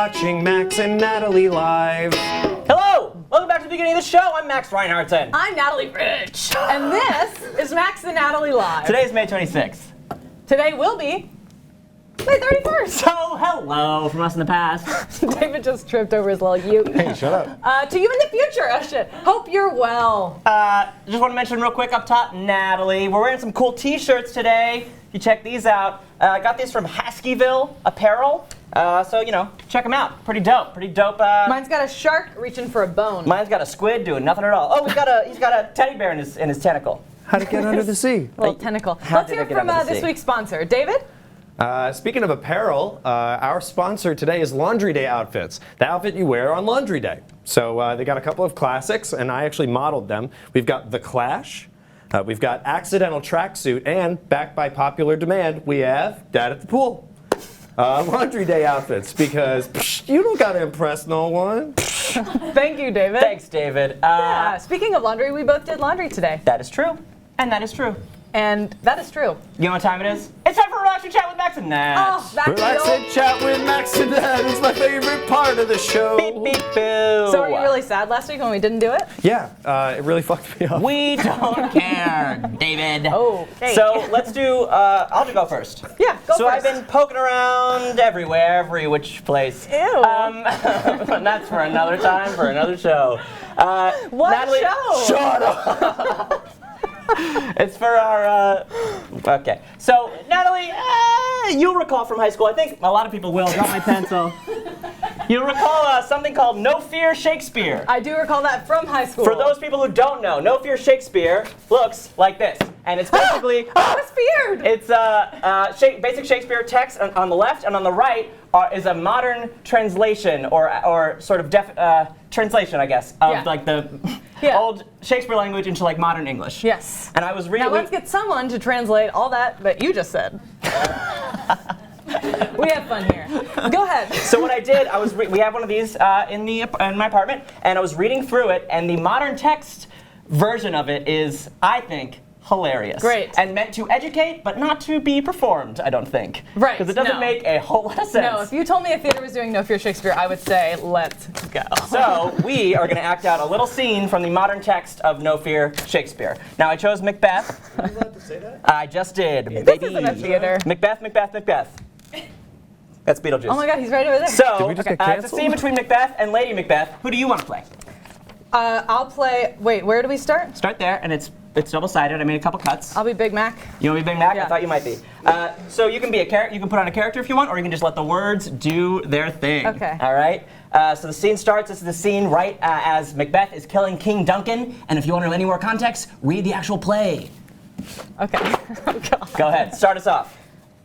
watching Max and Natalie live. Hello! Welcome back to the beginning of the show. I'm Max Reinhardtson. I'm Natalie Rich. And this is Max and Natalie Live. Today's May 26th. Today will be May 31st. So, hello from us in the past. David just tripped over his little ute. Hey, shut up. To you in the future, oh shit. Hope you're well. Just want to mention real quick up top, Natalie. We're wearing some cool t-shirts today. You check these out. I got these from Haskeyville Apparel. So, you know, check them out. Pretty dope. Mine's got a shark reaching for a bone. Mine's got a squid doing nothing at all. Oh, he's got a teddy bear in his tentacle. How'd it get under the sea? Little tentacle. How Let's did hear it get from under the this sea? week's sponsor. David? Speaking of apparel, our sponsor today is Laundry Day Outfits, the outfit you wear on Laundry Day. So they got a couple of classics, and I actually modeled them. We've got The Clash, we've got Accidental Tracksuit, and backed by popular demand, we have Dad at the Pool. Laundry Day Outfits, because you don't gotta impress no one. Thank you, David. Thanks, David. Yeah, speaking of laundry, we both did laundry today. That is true. And that is true. And that is true. You know what time it is? It's time for Relax and Chat with Max and Nat. Oh, back to Relax the and chat with Max and Dad is my favorite part of the show. Beep, beep, boo. So were you really sad last week when we didn't do it? Yeah, it really fucked me up. We don't care, David. Oh, okay. So let's do, I'll just go first. Yeah, go So first. I've been poking around everywhere, every which place. Ew. But that's for another time, for another show. What Natalie, show? Shut up. It's for our, okay. So, Natalie, you'll recall from high school, I think a lot of people will, drop my pencil. You'll recall something called No Fear Shakespeare. I do recall that from high school. For those people who don't know, No Fear Shakespeare looks like this. And it's basically, I was feared. it's basic Shakespeare text on the left, and on the right is a modern translation, or sort of translation, I guess, of like the old Shakespeare language into like modern English. Yes. And I was reading. Now let's get someone to translate all that you just said. We have fun here. Go ahead. So what I did, we have one of these in my apartment, and I was reading through it, and the modern text version of it is, I think, hilarious. Great. And meant to educate, but not to be performed, I don't think. Right, Because it doesn't no. make a whole lot of sense. No, if you told me a theater was doing No Fear Shakespeare, I would say, let's go. So we are going to act out a little scene from the modern text of No Fear Shakespeare. Now I chose Macbeth. Are you allowed to say that? I just did. This isn't a theater. Macbeth. That's Beetlejuice. Oh my God, he's right over there. So, Did we just get it's a canceled? scene between Macbeth and Lady Macbeth. Who do you want to play? I'll play, wait, where do we start? Start there, and it's double-sided. I made a couple cuts. I'll be Big Mac. You want to be Big Mac? Yeah. I thought you might be. So you can be a character. You can put on a character if you want, or you can just let the words do their thing. Okay. All right. So the scene starts. This is the scene right as Macbeth is killing King Duncan. And if you want to know any more context, read the actual play. Okay. Oh, God. Go ahead. Start us off.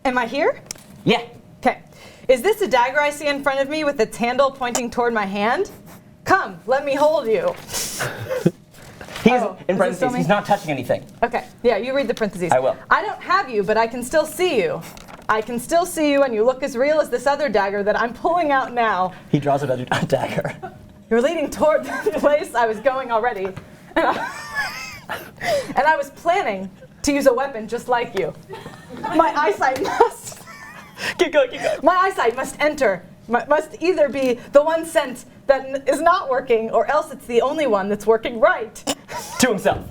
Am I here? Yeah. Okay. Is this a dagger I see in front of me with its handle pointing toward my hand? Come, let me hold you. He's Oh, in is this parentheses. still me? He's not touching anything. Okay, yeah, you read the parentheses. I will. I don't have you, but I can still see you. I can still see you, and you look as real as this other dagger that I'm pulling out now. He draws a dagger. You're leading toward the place I was going already. And I was planning to use a weapon just like you. My eyesight must... Keep going. My eyesight must must either be the one sense that is not working, or else it's the only one that's working right. To himself.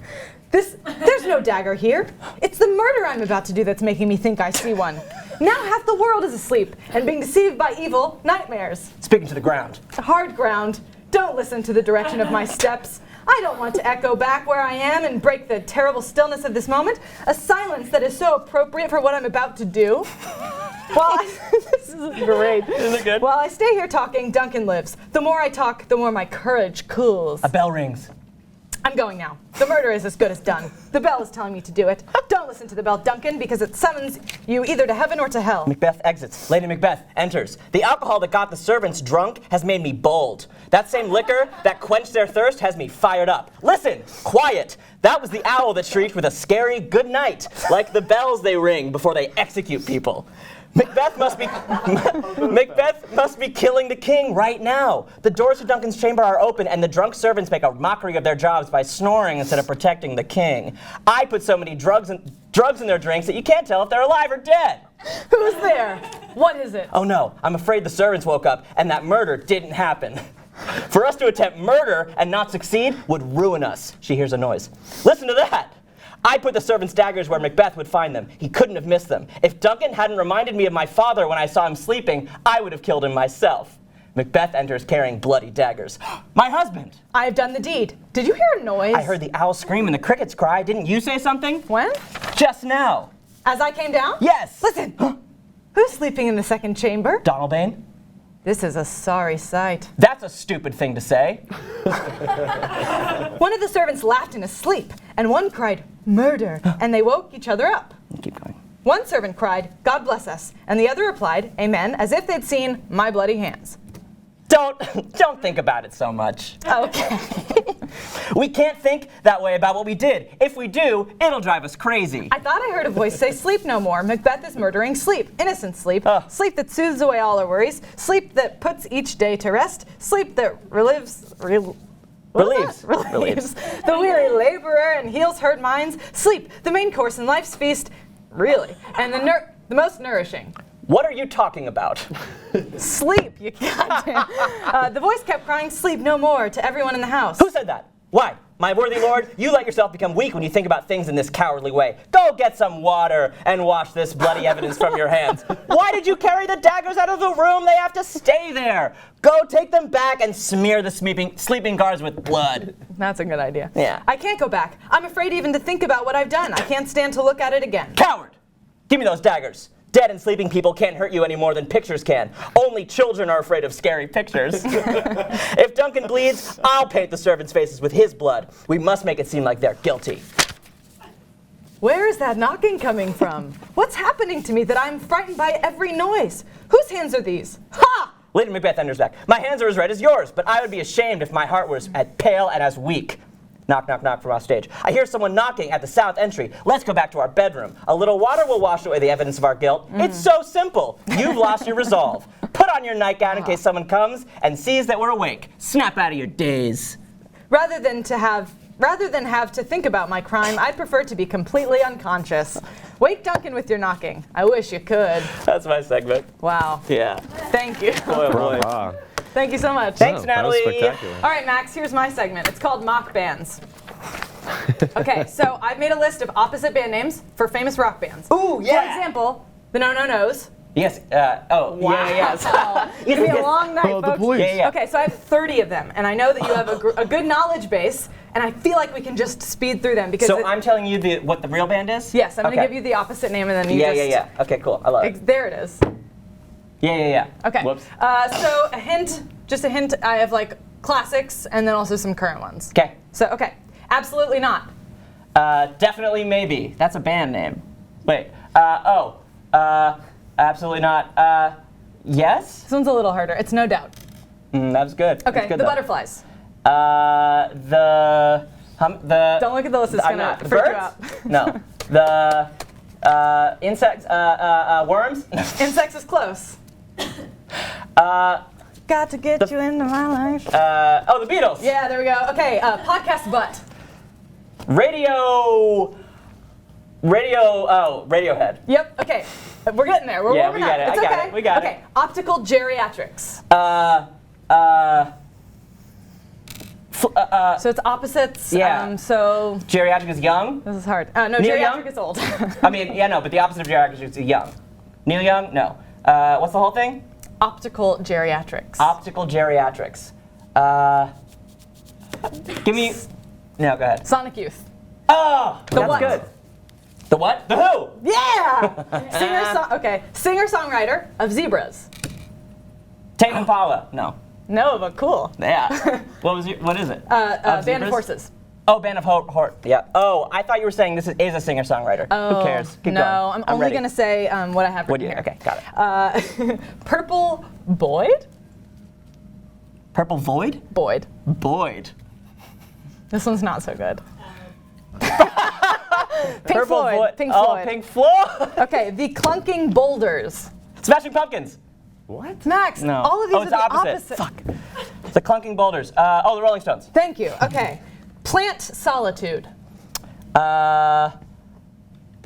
There's no dagger here. It's the murder I'm about to do that's making me think I see one. Now half the world is asleep and being deceived by evil nightmares. Speaking to the ground. Hard ground. Don't listen to the direction of my steps. I don't want to echo back where I am and break the terrible stillness of this moment. A silence that is so appropriate for what I'm about to do. This is great. Isn't it good? While I stay here talking, Duncan lives. The more I talk, the more my courage cools. A bell rings. I'm going now. The murder is as good as done. The bell is telling me to do it. Don't listen to the bell, Duncan, because it summons you either to heaven or to hell. Macbeth exits. Lady Macbeth enters. The alcohol that got the servants drunk has made me bold. That same liquor that quenched their thirst has me fired up. Listen, quiet. That was the owl that shrieked with a scary good night, like the bells they ring before they execute people. Macbeth must be killing the king right now. The doors to Duncan's chamber are open, and the drunk servants make a mockery of their jobs by snoring instead of protecting the king. I put so many drugs in their drinks that you can't tell if they're alive or dead. Who's there? What is it? Oh no, I'm afraid the servants woke up and that murder didn't happen. For us to attempt murder and not succeed would ruin us. She hears a noise. Listen to that! I put the servants' daggers where Macbeth would find them. He couldn't have missed them. If Duncan hadn't reminded me of my father when I saw him sleeping, I would have killed him myself. Macbeth enters carrying bloody daggers. My husband! I have done the deed. Did you hear a noise? I heard the owl scream and the crickets cry. Didn't you say something? When? Just now. As I came down? Yes! Listen! Who's sleeping in the second chamber? Donalbain? This is a sorry sight. That's a stupid thing to say. One of the servants laughed in his sleep, and one cried, "Murder," and they woke each other up. Keep going. One servant cried, "God bless us," and the other replied, "Amen," as if they'd seen my bloody hands. Don't think about it so much. Okay. We can't think that way about what we did. If we do, it'll drive us crazy. I thought I heard a voice say, "Sleep no more." Macbeth is murdering sleep. Innocent sleep. Sleep that soothes away all our worries. Sleep that puts each day to rest. Sleep that relieves the weary laborer and heals hurt minds. Sleep, the main course in life's feast. Really. And the most nourishing. What are you talking about? Sleep, you goddamn. The voice kept crying, "Sleep no more," to everyone in the house. Who said that? Why? My worthy lord, you let yourself become weak when you think about things in this cowardly way. Go get some water and wash this bloody evidence from your hands. Why did you carry the daggers out of the room? They have to stay there. Go take them back and smear the sleeping guards with blood. That's a good idea. Yeah. I can't go back. I'm afraid even to think about what I've done. I can't stand to look at it again. Coward! Give me those daggers. Dead and sleeping people can't hurt you any more than pictures can. Only children are afraid of scary pictures. If Duncan bleeds, I'll paint the servants' faces with his blood. We must make it seem like they're guilty. Where is that knocking coming from? What's happening to me that I'm frightened by every noise? Whose hands are these? Ha! Lady Macbeth enters back. My hands are as red as yours, but I would be ashamed if my heart was as pale and as weak. Knock, knock, knock from off stage. I hear someone knocking at the south entry. Let's go back to our bedroom. A little water will wash away the evidence of our guilt. It's so simple. You've lost your resolve. Put on your nightgown in case someone comes and sees that we're awake. Snap out of your daze. Rather than have to think about my crime, I'd prefer to be completely unconscious. Wake Duncan with your knocking. I wish you could. That's my segment. Wow. Yeah. Thank you. Boy, oh boy. Bravo. Thank you so much. Thanks, That was Natalie. spectacular. All right, Max, here's my segment. It's called Mock Bands. Okay, so I've made a list of opposite band names for famous rock bands. Ooh, yeah. For example, the No No No's. Yes. Yeah. It's gonna be a long night, Oh, the folks. police. Yeah. Okay, so I have 30 of them, and I know that you have a good knowledge base, and I feel like we can just speed through them because. So I'm telling you what the real band is? Yes, I'm Okay. gonna give you the opposite name, and then you just. Yeah. Okay, cool. I love it. There it is. Yeah. Okay. Whoops. So just a hint. I have like classics, and then also some current ones. Okay. So okay, absolutely not. Definitely maybe. That's a band name. Wait. Absolutely not. Yes? This one's a little harder. It's No Doubt. That was good. Okay, That's good, the though. Butterflies. The Don't look at the list. It's I'm gonna not. The freak you birds? out. No. The insects. Worms. Insects is close. Got to get you into my life. The Beatles. Yeah, there we go. Okay, podcast butt. Radiohead. Yep. Okay, we're getting there. We're Yeah, warming we got up. it. It's I got okay. it. We got okay. Optical geriatrics. So it's opposites. Yeah. So Geriatric is young. this is hard. No, Neil geriatric Young? is old. I mean, yeah, no, but the opposite of geriatric is young. Neil Young? No. What's the whole thing? Optical geriatrics. Optical geriatrics. Give me. No, go ahead. Sonic Youth. Oh, that's what? good. The what? The Who? Yeah. Singer-songwriter of Zebras. Tame Impala. No. No, but cool. Yeah. What is it? Band Zebras? of Horses. Oh, Band of Horse. Yeah. Oh, I thought you were saying this is a singer-songwriter. Who cares? Keep no, going. I'm only ready. going to say what I have What written do you? here. Okay, got it. Purple Boyd? Purple Void? Boyd. Boyd. This one's not so good. Pink Purple Floyd. Void. Pink Oh, Floyd. Pink Floyd. Okay, the Clunking Boulders. Smashing Pumpkins. What? Max, No. all of these Oh, are it's the opposite. Fuck. The Clunking Boulders. The Rolling Stones. Thank you. Okay. Plant Solitude.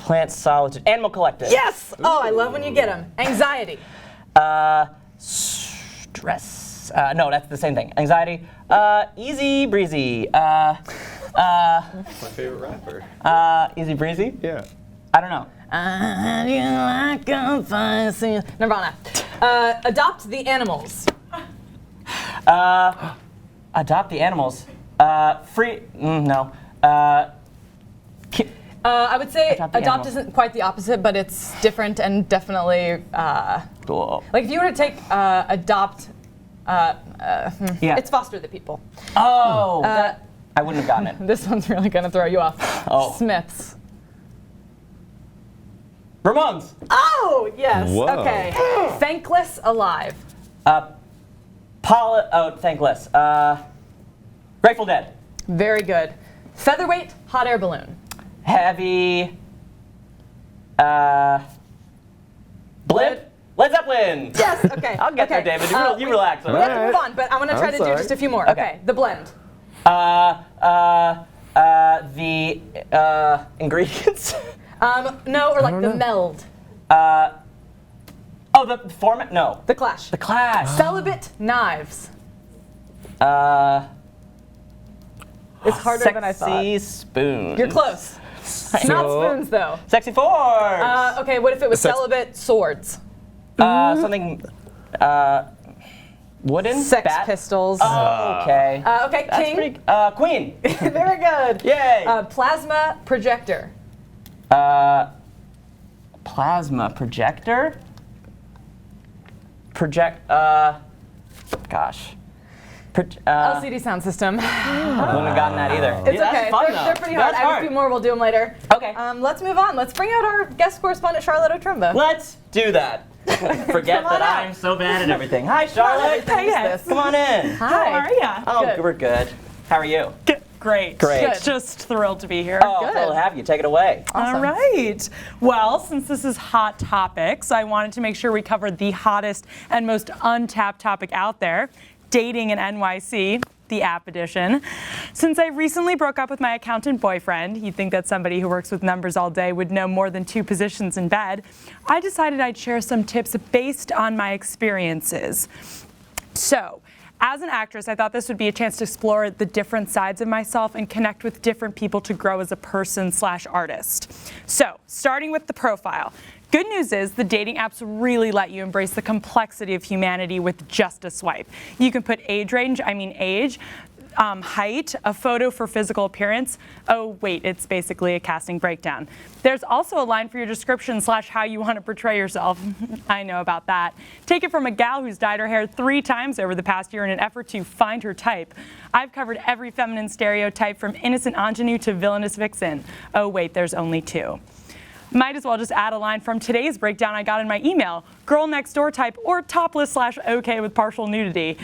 Plant solitude. Animal collective. Yes! Oh, I love when you get them. Anxiety. Stress. No, that's the same thing. Anxiety. Easy breezy. My favorite rapper. Easy breezy? Yeah. I don't know. Nirvana. Adopt the animals. Adopt the animals. Free. No. I would say Adopt the adopt animals. isn't quite the opposite, but it's different and definitely Cool. like if you were to take adopt, Yeah. it's foster the people. Oh. I wouldn't have gotten it. This one's really gonna throw you off. Oh. Smiths. Ramones. Oh yes. Whoa. Okay. Thankless alive. Thankless. Grateful Dead. Very good. Featherweight hot air balloon. Heavy. Blimp. Led Zeppelin. Yes. Okay. I'll get there, David. You relax. We have to move on, but I want to try I'm to do sorry. just a few more. Okay. Okay. The blend. The ingredients. No, or like the meld. Oh, the format? No. The clash. The Clash. Celibate knives. It's harder than I thought. Sexy spoon. You're close. Not spoons though. Sexy force. Okay, what if it was Sex- celibate swords? Something. Wooden. Sex Bat? pistols. Oh, okay. Okay, That's king. pretty. Queen. Very good. Yay. Plasma projector. Plasma projector. Gosh. LCD sound system. Wouldn't have gotten that either. It's That's okay. fun, They're though. pretty hard. That's I have a hard. few more. We'll do them later. Okay. Let's move on. Let's bring out our guest correspondent, Charlotte Otrumba. Let's do that. Forget Come on that out. I'm so bad at everything. Hi, Charlotte. Everything is guys. this. Come on in. Hi. How are ya? Oh, Good. we're good. How are you? Great. Great. Just thrilled to be here. Oh, Good. thrilled to have you. Take it away. Awesome. All right. Well, since this is Hot Topics, I wanted to make sure we covered the hottest and most untapped topic out there, dating in NYC, the app edition. Since I recently broke up with my accountant boyfriend, you'd think that somebody who works with numbers all day would know more than 2 positions in bed, I decided I'd share some tips based on my experiences. So, as an actress, I thought this would be a chance to explore the different sides of myself and connect with different people to grow as a person/artist. So, starting with the profile. Good news is the dating apps really let you embrace the complexity of humanity with just a swipe. You can put age range, height, a photo for physical appearance. Oh wait, it's basically a casting breakdown. There's also a line for your description / how you want to portray yourself. I know about that. Take it from a gal who's dyed her hair 3 times over the past year in an effort to find her type. I've covered every feminine stereotype from innocent ingenue to villainous vixen. Oh wait, there's only 2. Might as well just add a line from today's breakdown I got in my email. Girl next door type or topless / okay with partial nudity.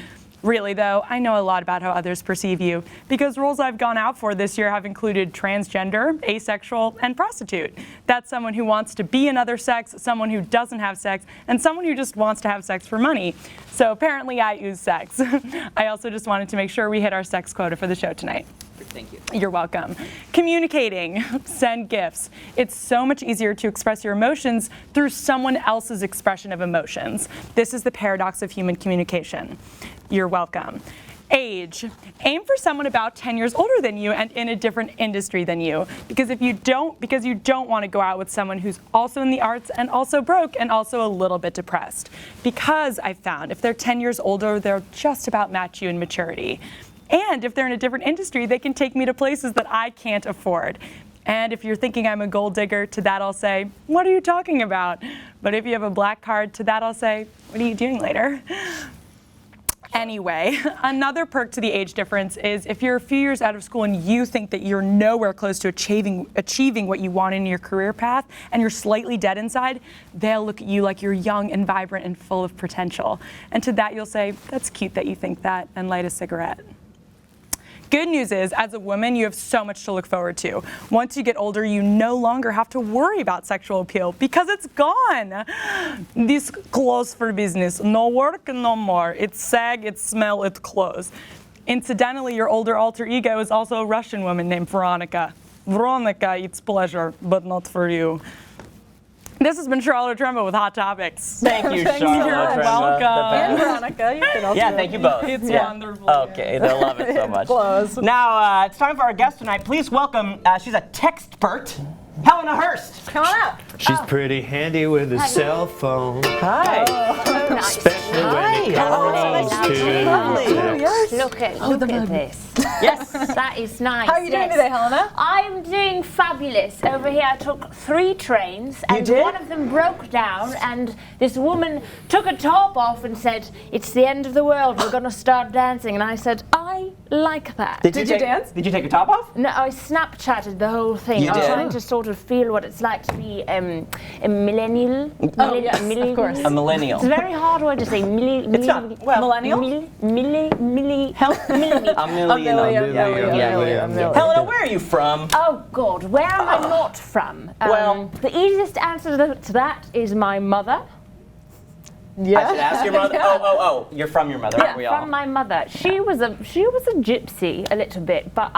Really though, I know a lot about how others perceive you because roles I've gone out for this year have included transgender, asexual, and prostitute. That's someone who wants to be another sex, someone who doesn't have sex, and someone who just wants to have sex for money. So apparently I use sex. I also just wanted to make sure we hit our sex quota for the show tonight. Thank you. You're welcome. Communicating. Send gifts. It's so much easier to express your emotions through someone else's expression of emotions. This is the paradox of human communication. You're welcome. Age. Aim for someone about 10 years older than you and in a different industry than you. Because you don't want to go out with someone who's also in the arts and also broke and also a little bit depressed. Because I've found if they're 10 years older, they'll just about match you in maturity. And if they're in a different industry, they can take me to places that I can't afford. And if you're thinking I'm a gold digger, to that I'll say, what are you talking about? But if you have a black card, to that I'll say, what are you doing later? Anyway, another perk to the age difference is if you're a few years out of school and you think that you're nowhere close to achieving what you want in your career path and you're slightly dead inside, they'll look at you like you're young and vibrant and full of potential. And to that you'll say, that's cute that you think that, and light a cigarette. Good news is, as a woman, you have so much to look forward to. Once you get older, you no longer have to worry about sexual appeal because it's gone. This clothes for business. No work, no more. It's sag, it's smell, it's clothes. Incidentally, your older alter ego is also a Russian woman named Veronica. Veronica eats pleasure, but not for you. This has been Charlotte Tremba with Hot Topics. Thank you, Charlotte. You're Tremba, welcome. the And best. Veronica, you can also. Yeah, thank you both. It's Yeah. wonderful. Okay, they'll love it so much. Close. Now, it's time for our guest tonight. Please welcome, she's a textpert, Helena Hirst. Come on up. She's pretty handy with a cell phone, Hi. especially when it comes to text. Look at this. Yes. That is nice. How are you doing today, Helena? I'm doing fabulous. Over here I took 3 trains and did? one of them broke down and this woman took her top off and said, "It's the end of the world, we're gonna start dancing." And I said, "I like that." Did you take, dance? Did you take your top off? No, I Snapchatted the whole thing. You I'm did? trying to sort of feel what it's like to be a millennial. Oh, yes, of course. A millennial. It's a very hard word to say. It's not. Well, Millennial? Millimeter. a million. Yeah. Helena, where are you from? Oh God, where am I not from? Well- the easiest answer to that is my mother. I should Yeah. ask your mother. Oh, you're from your mother, aren't we all? From my mother. She was a gypsy a little bit, but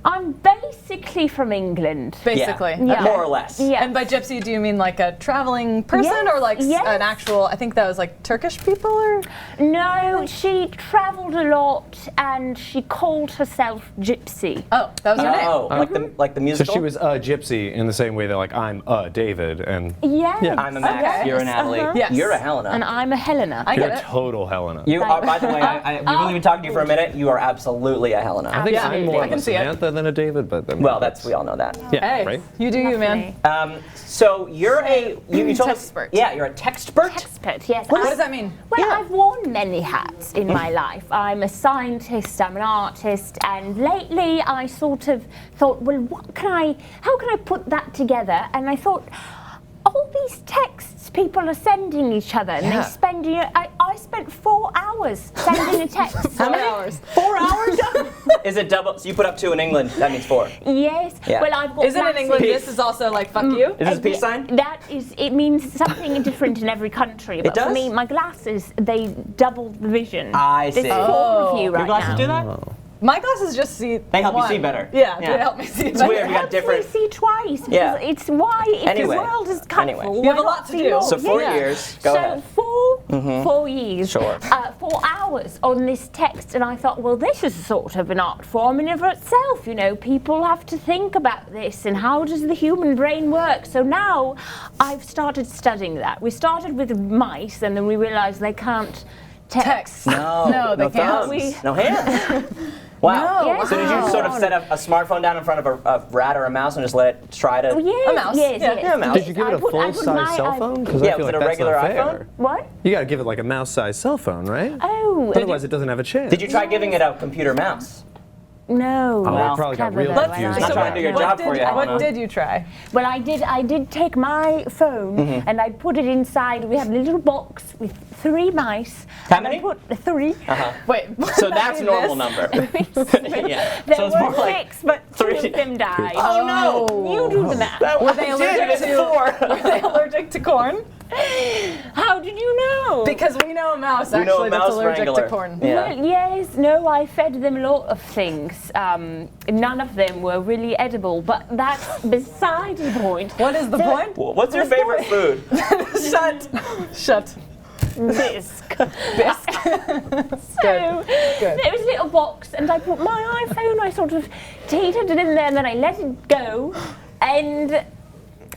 I'm basically from England. Basically. Yeah. Yeah. More or less. Yeah. And by gypsy, do you mean like a traveling person Yes, or like yes. an actual, I think that was like Turkish people or? No, she travelled a lot and she called herself Gypsy. Oh, that was her name. Oh, like the So musical? she was a gypsy in the same way that like I'm a David and Yes. I'm a Max, Okay. you're a Natalie, Yes. you're a Helena. And I'm a Helena. I you're get a it. total Helena. You are, by the way, we've only been talking to you for a minute. You are absolutely a Helena. I think Yeah, I'm more I of can a see it. Samantha than a David, but then Well, we all know that. yeah, Hey, right? you do you, man. So you're you told us, Textpert. yeah, you're a textpert. Textpert, yes. What does that mean? Well, I've worn many hats in my life. I'm a scientist, I'm an artist, and lately I sort of thought, well, how can I put that together? And I thought, all these texts people are sending each other, and Yeah. they spend, I spent 4 hours sending a text. How many hours? 4 hours? Is it double? So you put up 2 in England, that means 4. Yes. Yeah. Well, I've got Is it in massive- England? Peace. This is also like fuck you? Is this a peace sign? That is, it means something different in every country. But does? for me, my glasses, they double the vision. I see. There's 4 of you right Your glasses now. do that? My glasses just see. They help you one. see better. Yeah, Yeah. they help me see It's better. weird, we got Helps different. me see twice. Because Yeah. It's why if Anyway. the world is colourful, Anyway. You have why a lot not to see do. more? So 4 Yeah. years, go so ahead. 4 years, Sure. 4 hours on this text, and I thought, well, this is sort of an art form in and of itself. You know, people have to think about this and how does the human brain work. So now I've started studying that. We started with mice, and then we realised they can't text. No, they can't. thumbs, no hands. Wow. No. Yes. So did you sort of set a smartphone down in front of a rat or a mouse and just let it try to? Oh, yes, A mouse. Yes, Yeah. yes. Yeah, a mouse. Did you give it I a put full-size my cell i- phone? Because Yeah, I feel was like it a that's not regular fair. iPhone? What? You gotta give it like a mouse-sized cell phone, right? Oh, Otherwise, it doesn't have a chance. Did you try giving it a computer mouse? no. Oh, Well, I probably got clever real though, confused. I Not like trying to do your that. job for you, Helena. What did you try? Well, I did take my phone Mm-hmm. and I put it inside. We had a little box with 3 mice. How and many? I put 3. Wait. So that's This? normal number. Yeah. There So it's were more like 6, but 2 3. of them died. Oh no! You do the math. That Were they I did, allergic it's to- 4. Are they allergic to corn? How did you know? Because we know a mouse We know a actually that's mouse allergic wrangler. to corn. Yeah. Well, yes, no, I fed them a lot of things. None of them were really edible, but that's beside the point. What is the point? What's your favorite food? Shut. Bisque. Good. So Good. there was a little box, and I put my iPhone. I sort of teetered it in there, and then I let it go, and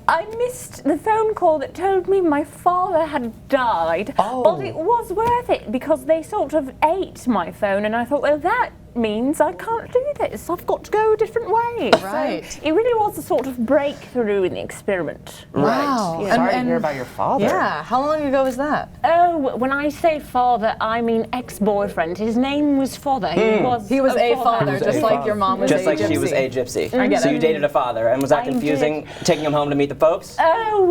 I missed the phone call that told me my father had died. Oh. But it was worth it because they sort of ate my phone, and I thought, well, that means I can't do this. I've got to go a different way. Right. So it really was a sort of breakthrough in the experiment. Wow. Right. Sorry to hear about your father. Yeah. How long ago was that? Oh, when I say father, I mean ex-boyfriend. His name was Father. He was a father, was just a like father. your mom was Just a like gypsy. she was a gypsy. I get So it. you dated a father, and was that I confusing? Taking him home to meet the folks? One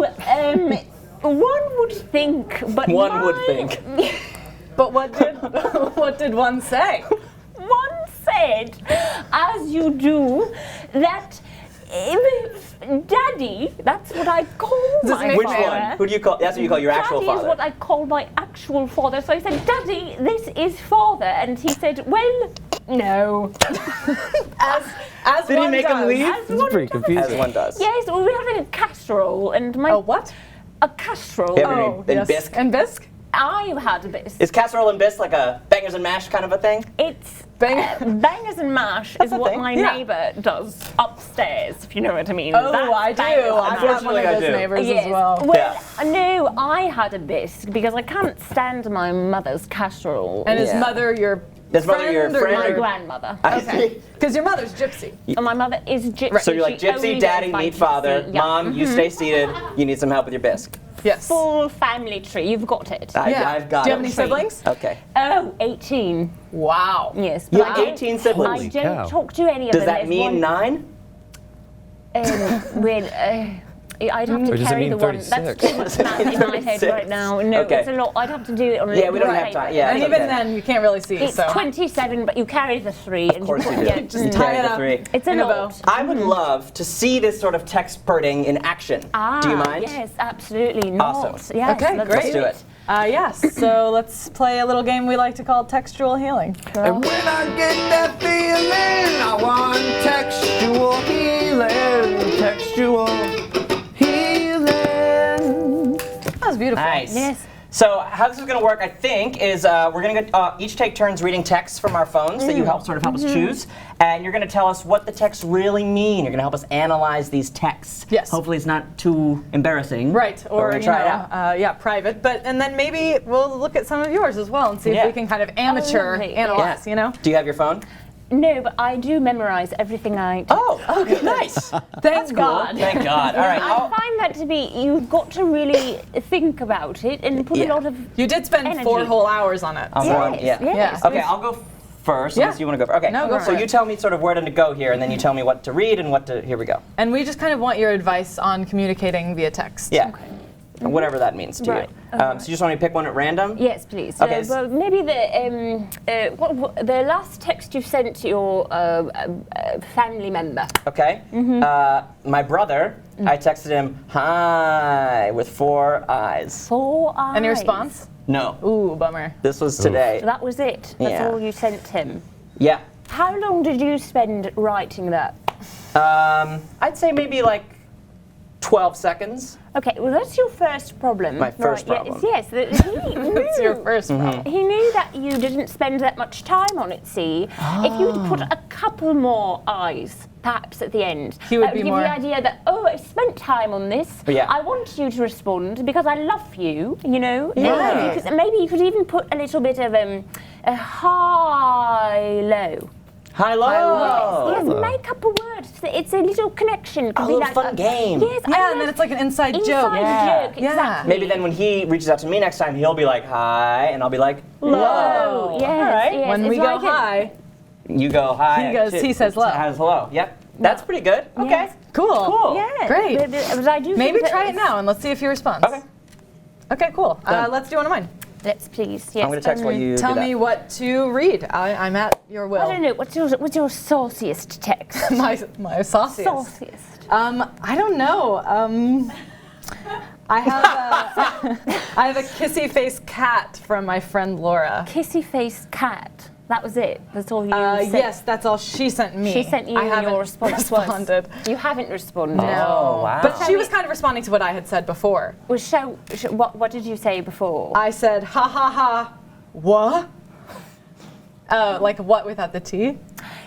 would think, but One would mine- think. But what did one say? One said, as you do, that Daddy, that's what I call Does it my make Which father. one? Who do you call? That's what you call your actual Daddy is father. what I call my actual father. So I said, Daddy, this is father. And he said, well, No. As Did he one make him does. leave? As It's one pretty does. confusing. As one does. Yes, well, we had a casserole and my... A what? A casserole. Yeah, Oh, and yes. bisque. And bisque? I've had a bit. Is casserole and bisque like a bangers and mash kind of a thing? It's Bang- bangers and mash That's is a what thing. my Yeah. neighbour does upstairs, if you know what I mean. Oh, That's I do. bangers and I've mash. got one Unfortunately, of I those do. neighbors Yes. as well. Well, no, I had a bisque because I can't stand my mother's casserole. And is Yeah. mother your Is mother your or friend my or- grandmother. I Okay. see. Because your mother's gypsy. And my mother is gypsy. So you're like She only gypsy, goes daddy, by meet gypsy. father, Yeah. mom, you stay seated, you need some help with your bisque. Yes. Full family tree, you've got it. Yeah. I've got Do you have it. any siblings? Okay. Oh, 18. Wow. Yes. You but have I don't- 18 siblings? I Holy don't cow. talk to any of Does them. that There's mean one, 9? I'd have to Or does it carry mean the one. 36? That's too much math in my head 36. right now. No, Okay. it's a lot. I'd have to do it on a Yeah, we don't little have time. paper. Yeah, And it's even okay. then, you can't really see. It's so 27, but you carry the 3. Of course you do. Just tie carry it the up. 3. It's a in a bow. lot. I would love to see this sort of textperting in action. Do you mind? Yes, absolutely not. Awesome. Yes, Okay, let's great. Let's do it. Yes. So let's play a little game we like to call textual healing. And when I get that feeling, I want textual healing. Textual healing. That was beautiful. Nice. Yes. So how this is going to work, I think, is we're going to each take turns reading texts from our phones that you help us choose, and you're going to tell us what the texts really mean. You're going to help us analyze these texts. Yes. Hopefully, it's not too embarrassing. Right, But we're or gonna try it out. yeah, private. And then maybe we'll look at some of yours as well and see Yeah. if we can kind of amateur lovely. analyze. Yeah. You know. Do you have your phone? No, but I do memorize everything I do. Oh, okay, nice. Thank God. Thank God. All right. I find that to be, you've got to really think about it and put Yeah. a lot of... You did spend Energy. 4 whole hours on it. On so- one, yeah. yes. Okay, I'll go first. Yeah. Unless you want to go first. Okay. No, go so for it. you tell me sort of where to go here, and then you tell me what to read and what to. Here we go. And we just kind of want your advice on communicating via text. Yeah. Whatever that means to Right. you. So you just want me to pick one at random? Yes, please. Okay, Well, maybe the last text you've sent to your family member. Okay. My brother, I texted him, hi, with 4 eyes. 4 eyes. Any response? No. Ooh, bummer. This was today. That was it. That's Yeah. all you sent him. Yeah. How long did you spend writing that? I'd say maybe like 12 seconds. Okay, well that's your first problem. My first right, problem. Yes, that he knew. That's your first problem. He knew that you didn't spend that much time on it, see? If you'd put a couple more eyes, perhaps at the end, He would that be would give more- the idea that, oh, I spent time on this. Yeah. I want you to respond because I love you, you know? Yeah. Because maybe you could even put a little bit of a high-low. Hi, low. Yes, make up a word. It's a little connection. Could A be little like fun game. Yes, I Yeah, love and then it's like an inside joke. inside Yeah. joke. Yeah. Exactly. Maybe then when he reaches out to me next time, he'll be like, hi, and I'll be like, low. Oh, yes, All right. yes. When It's we go like a- high. You go hi. He goes- he says low. Says hello. Yep. That's pretty good. Okay. Yes. Cool. Cool. Yeah. Great. But I do Maybe think that try it it's- now and let's see if he responds. Okay. Okay, cool. Done. Let's do one of mine. Let's please. Yes. I'm going to text while you Tell do that. me what to read. I'm at your will. I don't know. What's your sauciest text? My sauciest. Sauciest. I don't know. I have a kissy face cat from my friend Laura. Kissy face cat. That was it. That's all you sent. Yes, that's all she sent me. She sent you I and haven't your response responded. was. You haven't responded. Oh, wow. But she was kind of responding to what I had said before. Well, what did you say before? I said, ha ha ha, what? Like what without the T?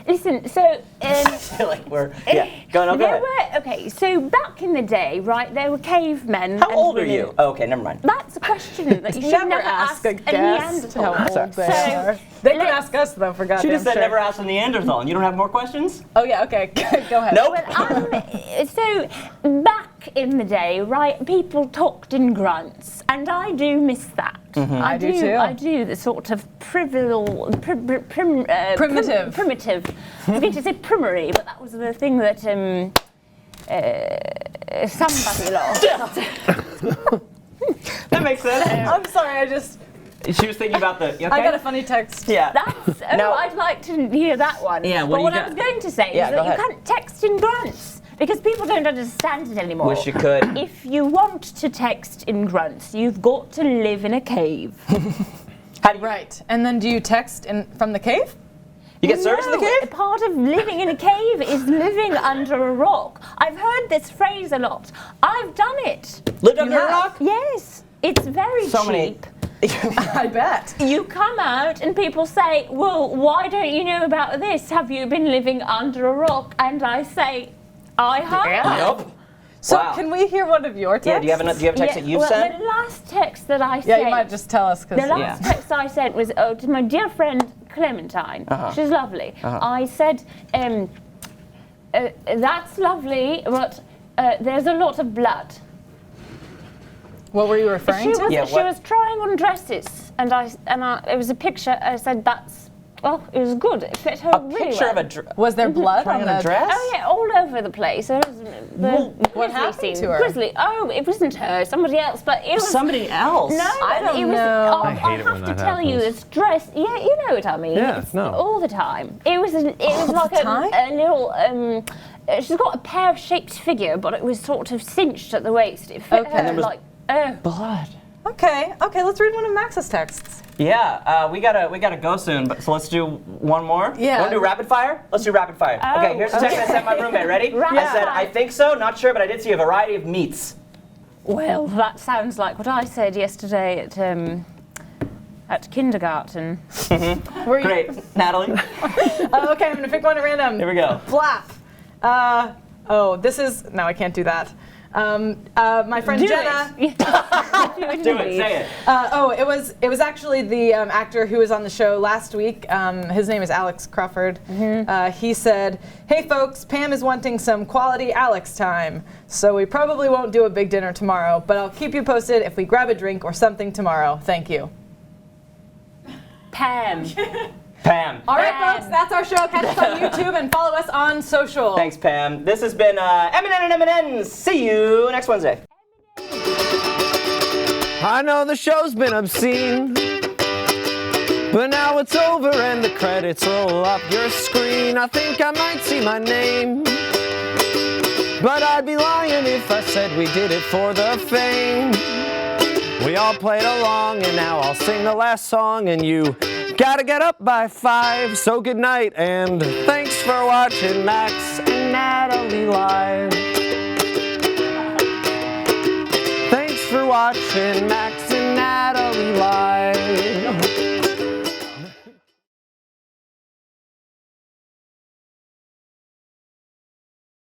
Listen, so I feel like we're, yeah. Go on, go ahead. okay, so back in the day, right, there were cavemen. How and old are women. you? Oh, okay, never mind. That's a question that you should never ask a a guest how Neanderthal. old they So, are. They can let's- ask us though, for goddamn She just said sure. never ask a Neanderthal, and you don't have more questions? Oh yeah, okay, go ahead. Nope. So back in the day, right, people talked in grunts, and I do miss that. I do too. I do the sort of primitive. Primitive. I was going to say primary, but that was the thing that somebody lost. That makes sense. I'm sorry, She was thinking about the, okay? I got a funny text. Yeah. That's, No. I'd like to hear that one. Yeah, what but do you what I got? was going to say Yeah, is go that you ahead. can't text in grunts because people don't understand it anymore. Wish you could. If you want to text in grunts, you've got to live in a cave. Right, and then do you text from the cave? You get service in the No, cave? part of living in a cave is living under a rock. I've heard this phrase a lot. I've done it. Lived under a have? rock? Yes, it's very So many- cheap. I bet. You come out and people say, well, why don't you know about this? Have you been living under a rock? And I say, I have. Nope. So Wow. can we hear one of your texts? Yeah, do you have a text that you've well, sent? the last text that I Yeah, sent. you might just tell us because The last text I sent was to my dear friend Clementine. She's lovely. I said, that's lovely, but there's a lot of blood. what were you referring She to? was, Yeah, she what- was trying on dresses, and it was a picture. I said, it was good. It fit her A really picture well. of a dress. Was there blood Trying on on the a dress? Oh yeah, all over the place. It was the what grisly happened scene. to her? Grisly. Oh, it wasn't her. Somebody else. But it was Somebody else. No, I don't it was. know. Oh, I hate it have when to that tell you, happens. this dress. Yeah, you know what I mean. Yeah, It's no. all the time. It was. It was like the time? a little. She's got a pear-shaped figure, but it was sort of cinched at the waist. It fit Okay. her And there was- like. Blood. Okay, let's read one of Max's texts. Yeah, we gotta go soon, but so let's do one more. Yeah. Want to do rapid fire? Let's do rapid fire. Okay, here's the text I sent my roommate. Ready? Rapid I said, fire. I think so, not sure, but I did see a variety of meats. Well, that sounds like what I said yesterday at kindergarten. Were you? Great, Natalie. Okay, I'm gonna pick one at random. Here we go. Flap. This is no, I can't do that. My friend Do Jenna. it. Do it. Say it. It was actually the actor who was on the show last week. His name is Alex Crawford. He said, "Hey folks, Pam is wanting some quality Alex time, so we probably won't do a big dinner tomorrow, but I'll keep you posted if we grab a drink or something tomorrow. Thank you." Pam. Pam. All right, Pam. folks, that's our show. Catch us on YouTube and follow us on social. Thanks, Pam. This has been MNN and MNN. See you next Wednesday. I know the show's been obscene, but now it's over and the credits roll up your screen. I think I might see my name, but I'd be lying if I said we did it for the fame. We all played along and now I'll sing the last song and you gotta get up by 5, so good night and thanks for watching Max and Natalie live. Thanks for watching Max and Natalie live.